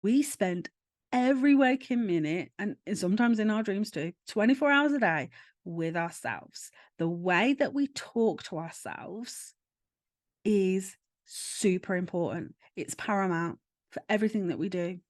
We spend every waking minute, and sometimes in our dreams too, 24 hours a day with ourselves. The way that we talk to ourselves is super important. It's paramount for everything that we do.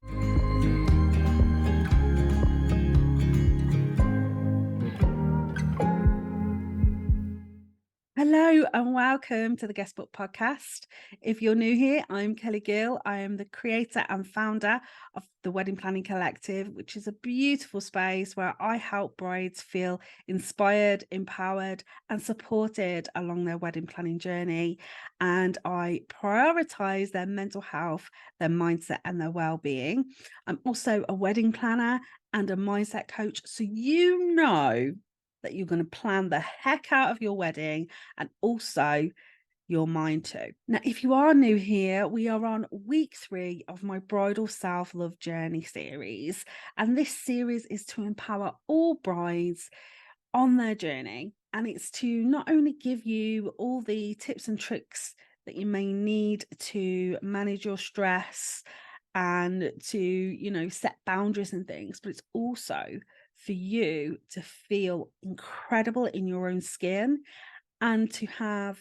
Hello and welcome to the Guest Book Podcast. If you're new here, I'm Kelly Gill. I am the creator and founder of the Wedding Planning Collective, which is a beautiful space where I help brides feel inspired, empowered, and supported along their wedding planning journey. And I prioritize their mental health, their mindset, and their well-being. I'm also a wedding planner and a mindset coach. So you know that you're going to plan the heck out of your wedding and also your mind too. Now, if you are new here, we are on week 3 of my Bridal Self-Love Journey series. And this series is to empower all brides on their journey. And it's to not only give you all the tips and tricks that you may need to manage your stress and to, set boundaries and things, but it's also for you to feel incredible in your own skin and to have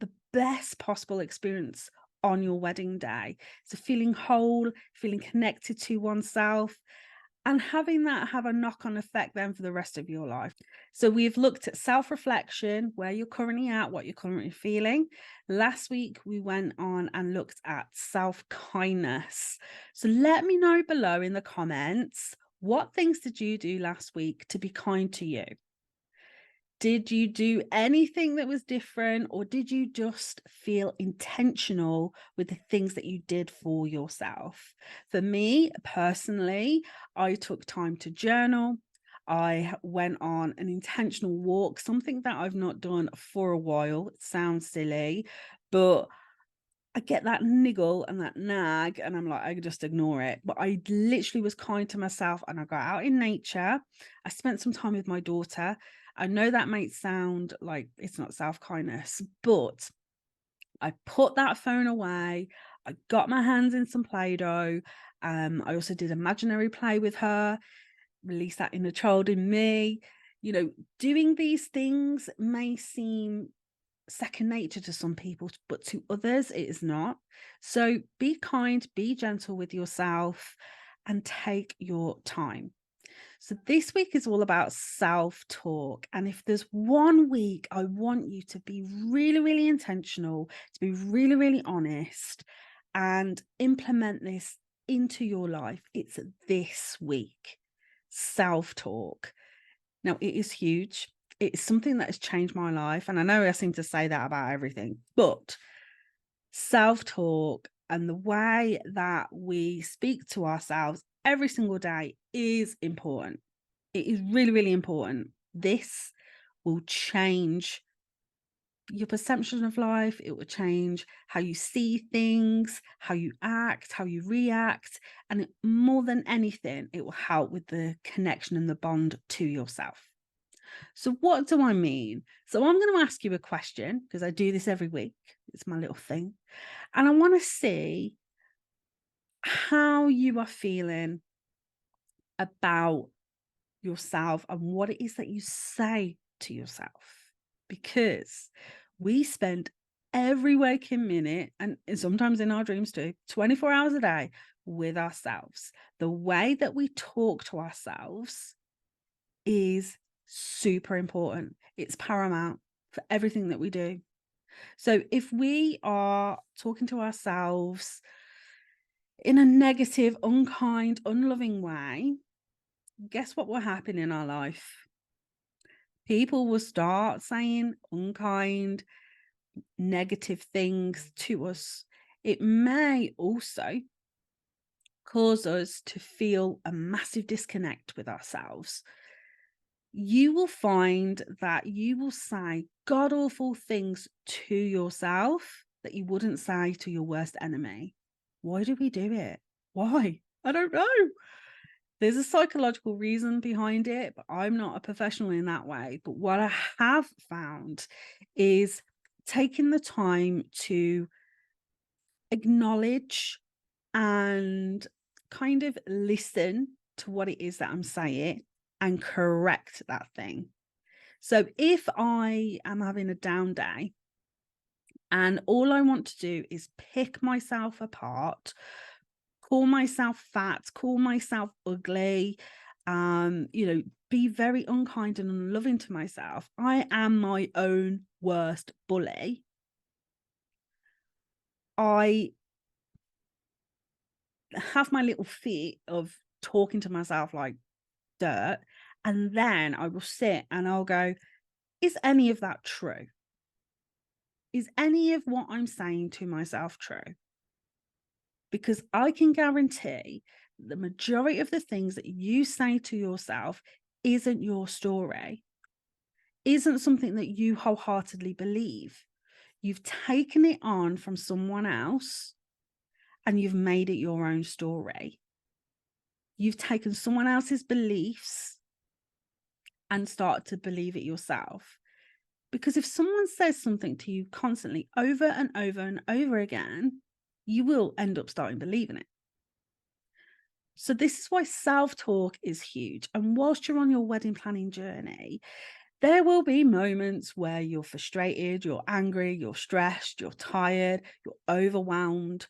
the best possible experience on your wedding day. So feeling whole, feeling connected to oneself, and having that have a knock-on effect then for the rest of your life. So we've looked at self-reflection, where you're currently at, what you're currently feeling. Last week, we went on and looked at self-kindness. So let me know below in the comments, what things did you do last week to be kind to you? Did you do anything that was different, or did you just feel intentional with the things that you did for yourself? For me personally, I took time to journal. I went on an intentional walk, something that I've not done for a while. It sounds silly, but I get that niggle and that nag, and I'm like, I could just ignore it. But I literally was kind to myself and I got out in nature. I spent some time with my daughter. I know that might sound like it's not self-kindness, but I put that phone away. I got my hands in some Play-Doh. I also did imaginary play with her, release that inner child in me. Doing these things may seem second nature to some people, but to others it is not. So be kind, be gentle with yourself, and take your time. So this week is all about self-talk. And if there's one week I want you to be really, really intentional, to be really, really honest, and implement this into your life, it's this week. Self-talk. Now, it is huge. It's something that has changed my life. And I know I seem to say that about everything, but self-talk and the way that we speak to ourselves every single day is important. It is really, really important. This will change your perception of life. It will change how you see things, how you act, how you react. And more than anything, it will help with the connection and the bond to yourself. So what do I mean? So I'm going to ask you a question, because I do this every week. It's my little thing. And I want to see how you are feeling about yourself and what it is that you say to yourself. Because we spend every waking minute, and sometimes in our dreams too, 24 hours a day with ourselves. The way that we talk to ourselves is super important. It's paramount for everything that we do. So if we are talking to ourselves in a negative, unkind, unloving way, guess what will happen in our life? People will start saying unkind, negative things to us. It may also cause us to feel a massive disconnect with ourselves. You will find that you will say god awful things to yourself that you wouldn't say to your worst enemy. Why do we do it? Why? I don't know. There's a psychological reason behind it, but I'm not a professional in that way. But what I have found is taking the time to acknowledge and kind of listen to what it is that I'm saying and correct that thing. So if I am having a down day and all I want to do is pick myself apart, call myself fat, call myself ugly, be very unkind and unloving to myself, I am my own worst bully. I have my little fit of talking to myself like dirt, and then I will sit and I'll go, is any of that true? Is any of what I'm saying to myself true? Because I can guarantee the majority of the things that you say to yourself isn't your story, isn't something that you wholeheartedly believe. You've taken it on from someone else and you've made it your own story. You've taken someone else's beliefs and started to believe it yourself. Because if someone says something to you constantly over and over and over again, you will end up starting believing it. So this is why self-talk is huge. And whilst you're on your wedding planning journey, there will be moments where you're frustrated, you're angry, you're stressed, you're tired, you're overwhelmed,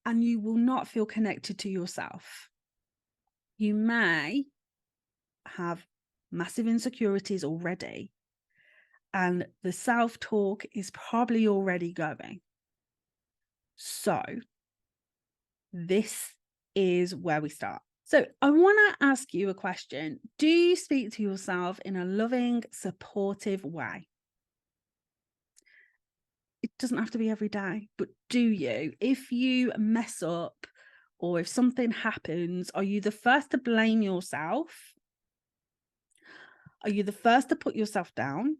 and you will not feel connected to yourself. You may have massive insecurities already, and the self-talk is probably already going. So this is where we start. So I want to ask you a question. Do you speak to yourself in a loving, supportive way? It doesn't have to be every day, but do you? If you mess up or if something happens, are you the first to blame yourself? Are you the first to put yourself down?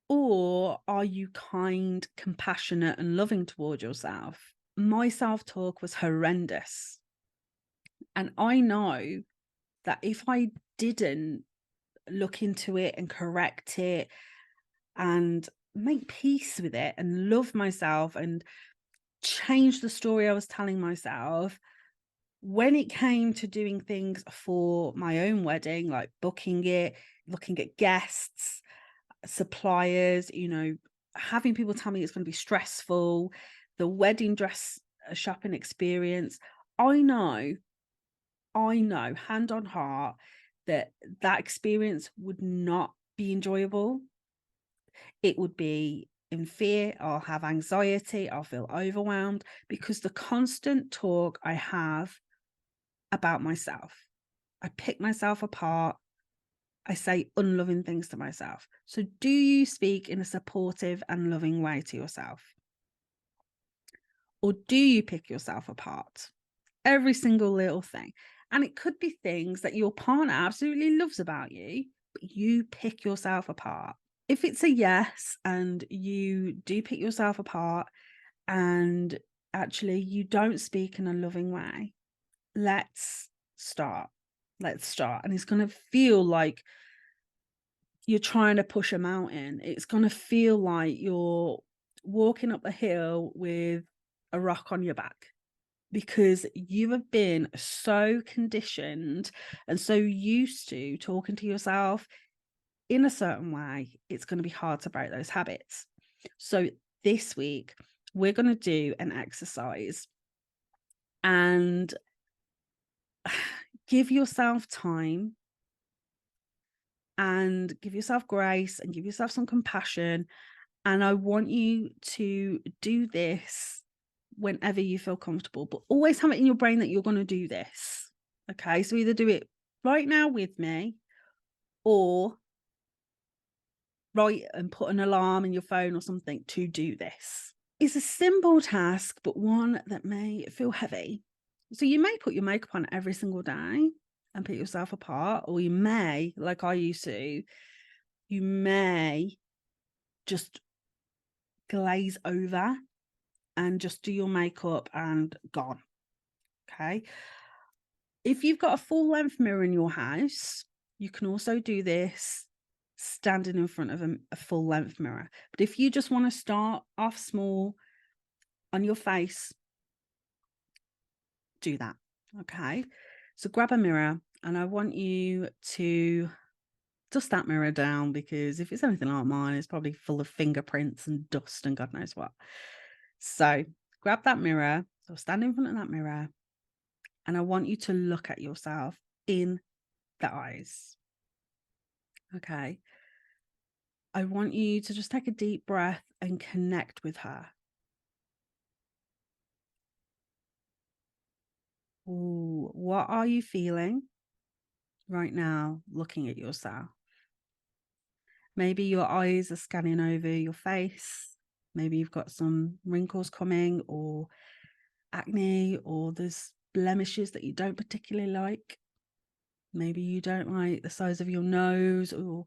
Or are you kind, compassionate, and loving toward yourself? My self-talk was horrendous. And I know that if I didn't look into it and correct it and make peace with it and love myself and change the story I was telling myself, when it came to doing things for my own wedding, like booking it, looking at guests, suppliers, having people tell me it's going to be stressful, the wedding dress shopping experience, I know, hand on heart, that experience would not be enjoyable. It would be in fear, I'll have anxiety, I'll feel overwhelmed because the constant talk I have about myself. I pick myself apart. I say unloving things to myself. So do you speak in a supportive and loving way to yourself? Or do you pick yourself apart? Every single little thing. And it could be things that your partner absolutely loves about you, but you pick yourself apart. If it's a yes and you do pick yourself apart and actually you don't speak in a loving way, let's start. And it's going to feel like you're trying to push a mountain. It's going to feel like you're walking up a hill with a rock on your back because you have been so conditioned and so used to talking to yourself in a certain way. It's going to be hard to break those habits. So this week, we're going to do an exercise and give yourself time and give yourself grace and give yourself some compassion. And I want you to do this whenever you feel comfortable, but always have it in your brain that you're going to do this. Okay, so either do it right now with me or write and put an alarm in your phone or something to do this. It's a simple task, but one that may feel heavy. So you may put your makeup on every single day and pick yourself apart, or you may, like I used to, you may just glaze over and just do your makeup and gone. Okay. If you've got a full length mirror in your house, you can also do this standing in front of a full length mirror. But if you just want to start off small on your face, do that. Okay. So grab a mirror and I want you to dust that mirror down, because if it's anything like mine, it's probably full of fingerprints and dust and God knows what. So grab that mirror, so stand in front of that mirror, and I want you to look at yourself in the eyes. Okay. I want you to just take a deep breath and connect with her. Ooh, what are you feeling right now looking at yourself? Maybe your eyes are scanning over your face. Maybe you've got some wrinkles coming, or acne, or there's blemishes that you don't particularly like. Maybe you don't like the size of your nose or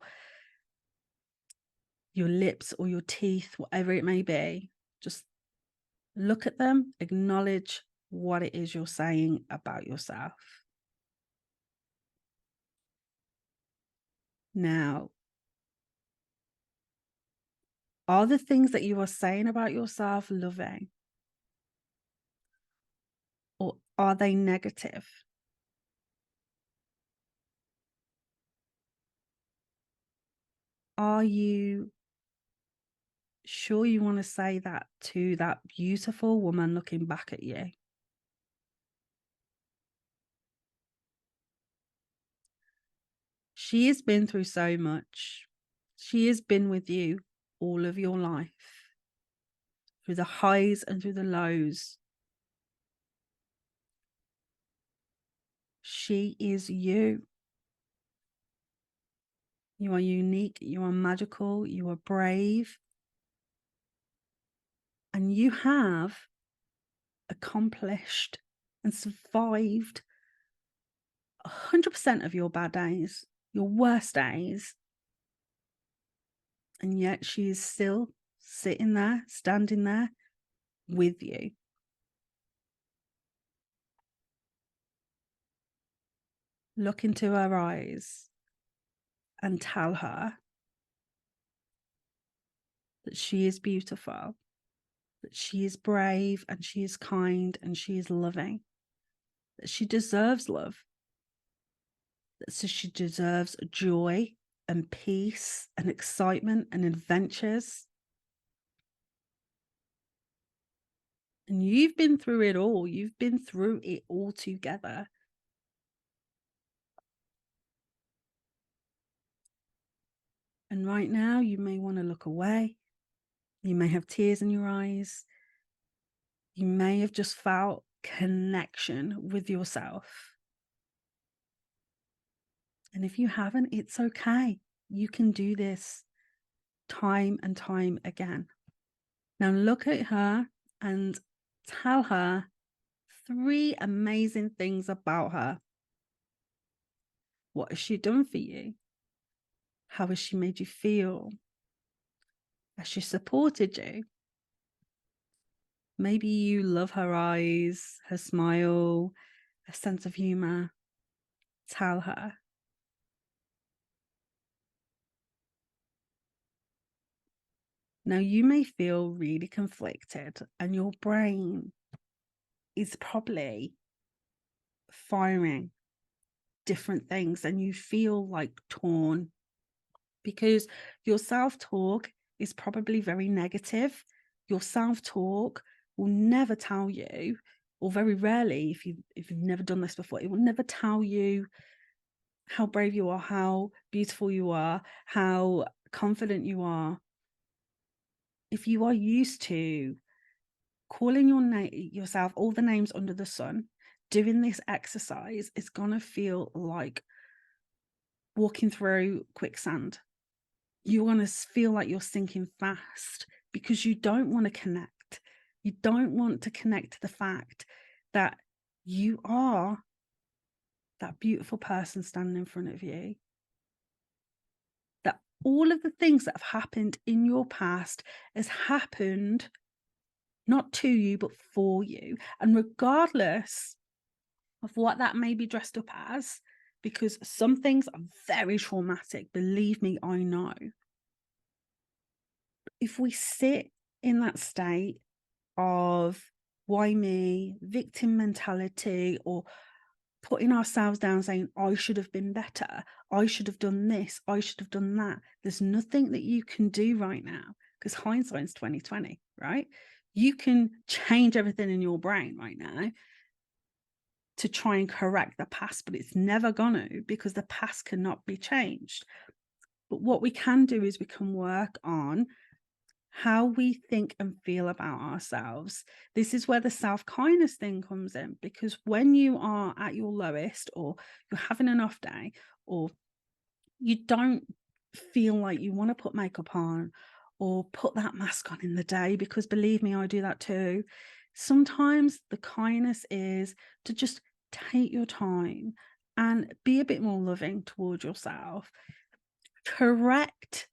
your lips or your teeth, whatever it may be. Just look at them, acknowledge what it is you're saying about yourself. Now, are the things that you are saying about yourself loving, or are they negative? Are you sure you want to say that to that beautiful woman looking back at you? She has been through so much. She has been with you all of your life, through the highs and through the lows. She is you. You are unique, you are magical, you are brave, and you have accomplished and survived 100% of your bad days, your worst days. And yet she is still sitting there, standing there with you. Look into her eyes and tell her that she is beautiful, that she is brave and she is kind and she is loving, that she deserves love, that she deserves joy and peace and excitement and adventures. And you've been through it all. You've been through it all together. And right now, you may want to look away. You may have tears in your eyes. You may have just felt connection with yourself. And if you haven't, it's okay. You can do this time and time again. Now look at her and tell her 3 amazing things about her. What has she done for you? How has she made you feel? Has she supported you? Maybe you love her eyes, her smile, her sense of humor. Tell her. Now, you may feel really conflicted, and your brain is probably firing different things, and you feel like torn because your self-talk is probably very negative. Your self-talk will never tell you, or very rarely, if you've never done this before, it will never tell you how brave you are, how beautiful you are, how confident you are. If you are used to calling yourself all the names under the sun, doing this exercise is gonna feel like walking through quicksand. You're gonna feel like you're sinking fast because you don't want to connect. You don't want to connect to the fact that you are that beautiful person standing in front of you. That all of the things that have happened in your past has happened not to you, but for you. And regardless of what that may be dressed up as, because some things are very traumatic, believe me, I know. If we sit in that state of why me, victim mentality, or putting ourselves down saying, I should have been better. I should have done this. I should have done that. There's nothing that you can do right now because hindsight's 2020, right? You can change everything in your brain right now to try and correct the past, but it's never gonna, because the past cannot be changed. But what we can do is we can work on how we think and feel about ourselves. This is where the self-kindness thing comes in, because when you are at your lowest, or you're having an off day, or you don't feel like you want to put makeup on or put that mask on in the day, because believe me, I do that too. Sometimes the kindness is to just take your time and be a bit more loving towards yourself. Correct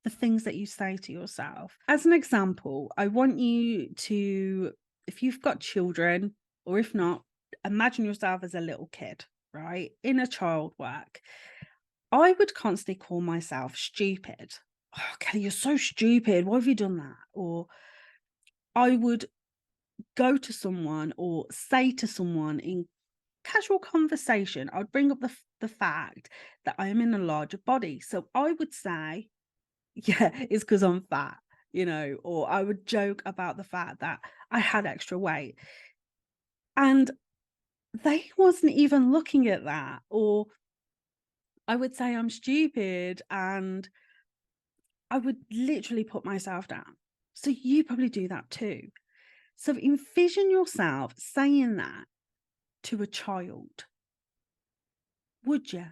the things that you say to yourself. As an example, I want you to, if you've got children, or if not, imagine yourself as a little kid, right? Inner child work. I would constantly call myself stupid. Oh, Kelly, you're so stupid. Why have you done that? Or I would go to someone or say to someone in casual conversation, I'd bring up the fact that I am in a larger body. So I would say, yeah, it's because I'm fat, or I would joke about the fact that I had extra weight. And they wasn't even looking at that. Or I would say I'm stupid, and I would literally put myself down. So you probably do that too. So envision yourself saying that to a child. Would you?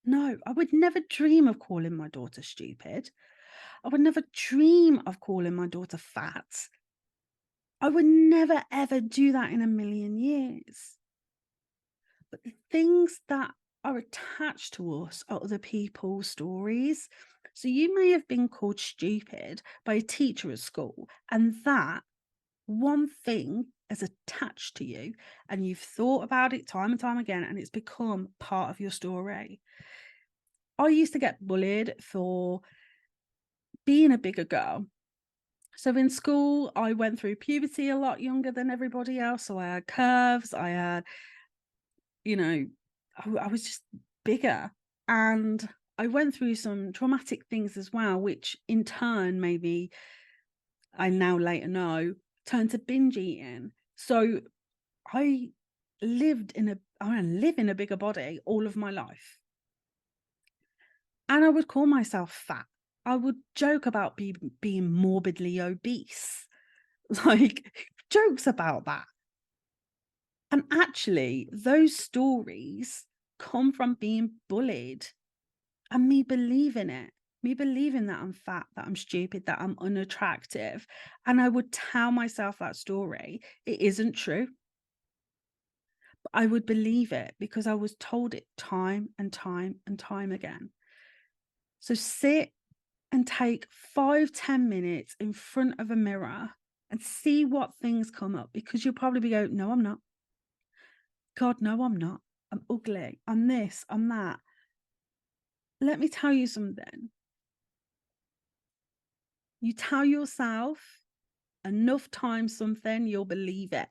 No, I would never dream of calling my daughter stupid. I would never dream of calling my daughter fat. I would never, ever do that in a million years. But the things that are attached to us are other people's stories. So you may have been called stupid by a teacher at school, and that one thing is attached to you, and you've thought about it time and time again, and it's become part of your story. I used to get bullied for being a bigger girl. So in school, I went through puberty a lot younger than everybody else. So I had curves, I had, I was just bigger. And I went through some traumatic things as well, which in turn maybe I now later know turned to binge eating. So I live in a bigger body all of my life. And I would call myself fat. I would joke about being morbidly obese, like jokes about that. And actually, those stories come from being bullied and me believing it, me believing that I'm fat, that I'm stupid, that I'm unattractive. And I would tell myself that story. It isn't true. But I would believe it because I was told it time and time and time again. So sit and take 5-10 minutes in front of a mirror and see what things come up, because you'll probably go, no, I'm not. God, no, I'm not. I'm ugly. I'm this, I'm that. Let me tell you something. You tell yourself enough times something, you'll believe it.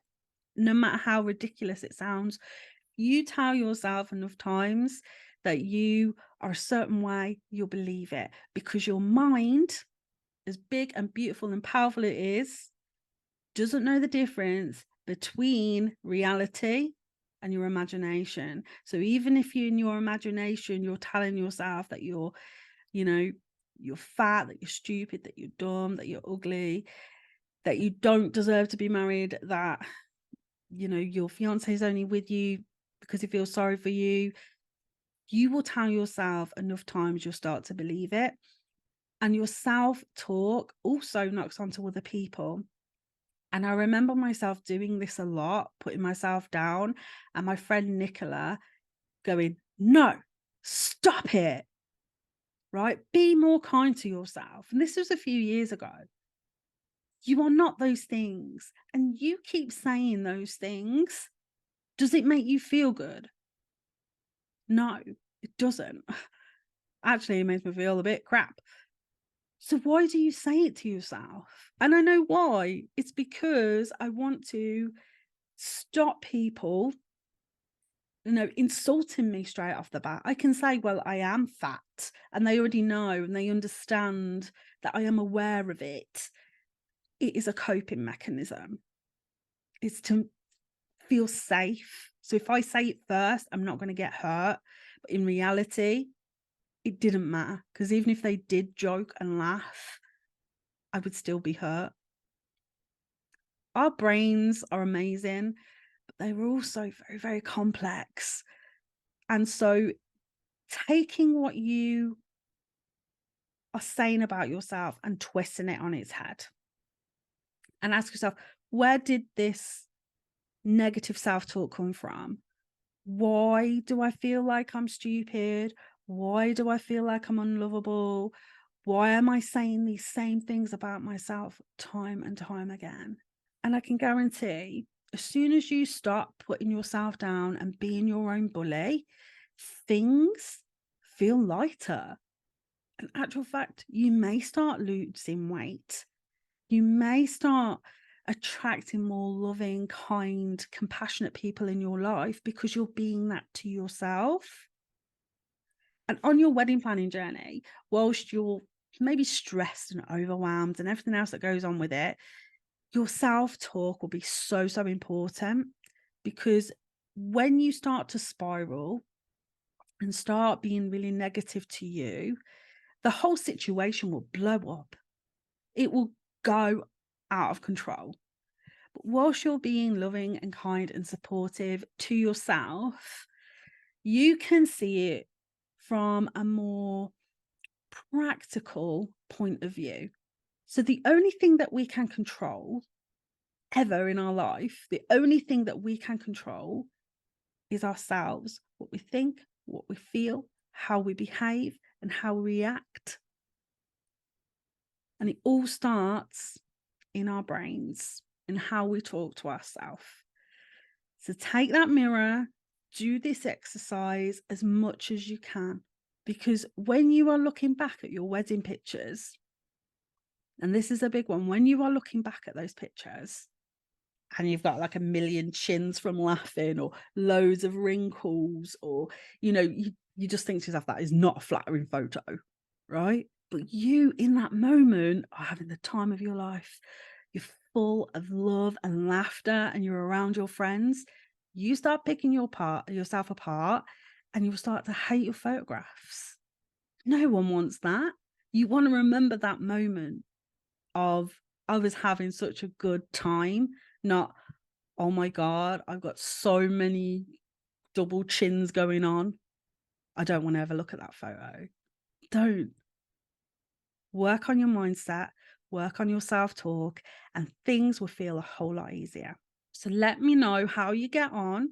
No matter how ridiculous it sounds, you tell yourself enough times that you are a certain way, you'll believe it, because your mind, as big and beautiful and powerful it is, doesn't know the difference between reality and your imagination. So even if you, in your imagination, you're telling yourself that you're fat, that you're stupid, that you're dumb, that you're ugly, that you don't deserve to be married, that your fiance is only with you because he feels sorry for you, you will tell yourself enough times, you'll start to believe it. And your self-talk also knocks onto other people. And I remember myself doing this a lot, putting myself down, and my friend Nicola going, no, stop it, right? Be more kind to yourself. And this was a few years ago. You are not those things. And you keep saying those things. Does it make you feel good? No, it doesn't. Actually, it makes me feel a bit crap. So why do you say it to yourself? And I know why. It's because I want to stop people insulting me straight off the bat. I can say, well, I am fat, and they already know and they understand that I am aware of it. It is a coping mechanism. It's to feel safe. So if I say it first, I'm not going to get hurt. But in reality, it didn't matter, because even if they did joke and laugh, I would still be hurt. Our brains are amazing, but they were also very, very complex. And so taking what you are saying about yourself and twisting it on its head, and ask yourself, where did this negative self-talk come from? Why do I feel like I'm stupid? Why do I feel like I'm unlovable? Why am I saying these same things about myself time and time again? And I can guarantee, as soon as you stop putting yourself down and being your own bully, things feel lighter. In actual fact, you may start losing weight. You may start attracting more loving, kind, compassionate people in your life because you're being that to yourself. And on your wedding planning journey, whilst you're maybe stressed and overwhelmed and everything else that goes on with it, your self-talk will be so, so important, because when you start to spiral and start being really negative to you, the whole situation will blow up. It will go out of control. But whilst you're being loving and kind and supportive to yourself, you can see it from a more practical point of view. So the only thing that we can control ever in our life, the only thing that we can control is ourselves, what we think, what we feel, how we behave, and how we react. And it all starts in our brains and how we talk to ourselves. So take that mirror, do this exercise as much as you can, because when you are looking back at your wedding pictures, and this is a big one, when you are looking back at those pictures and you've got like a million chins from laughing or loads of wrinkles, or, you just think to yourself, that is not a flattering photo, right? But you in that moment are having the time of your life. You're full of love and laughter and you're around your friends. You start picking yourself apart, and you'll start to hate your photographs. No one wants that. You want to remember that moment of, I was having such a good time, not, oh my God, I've got so many double chins going on. I don't want to ever look at that photo. Don't. Work on your mindset, work on your self-talk, and things will feel a whole lot easier. So let me know how you get on.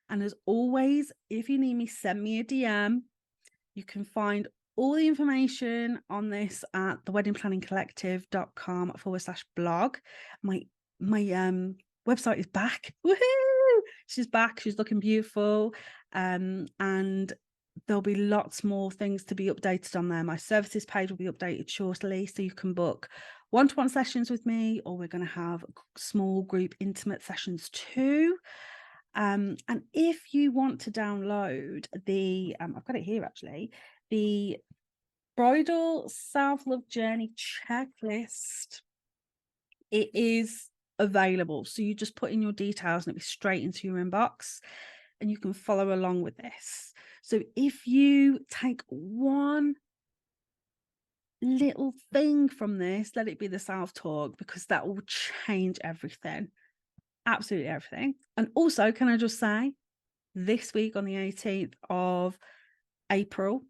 And as always, if you need me, send me a DM. You can find all the information on this at theweddingplanningcollective.com/blog. My website is back. Woohoo! She's back. She's looking beautiful. And there'll be lots more things to be updated on there. My services page will be updated shortly, so you can book one-to-one sessions with me, or we're going to have small group intimate sessions too. And if you want to download the, I've got it here actually, the Bridal Self-Love Journey Checklist, it is available. So you just put in your details and it'll be straight into your inbox, and you can follow along with this. So if you take one little thing from this, let it be the self-talk, because that will change everything. Absolutely everything. And also, can I just say, this week on the 18th of April,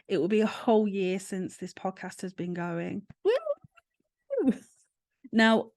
it will be a whole year since this podcast has been going. Woo! Now,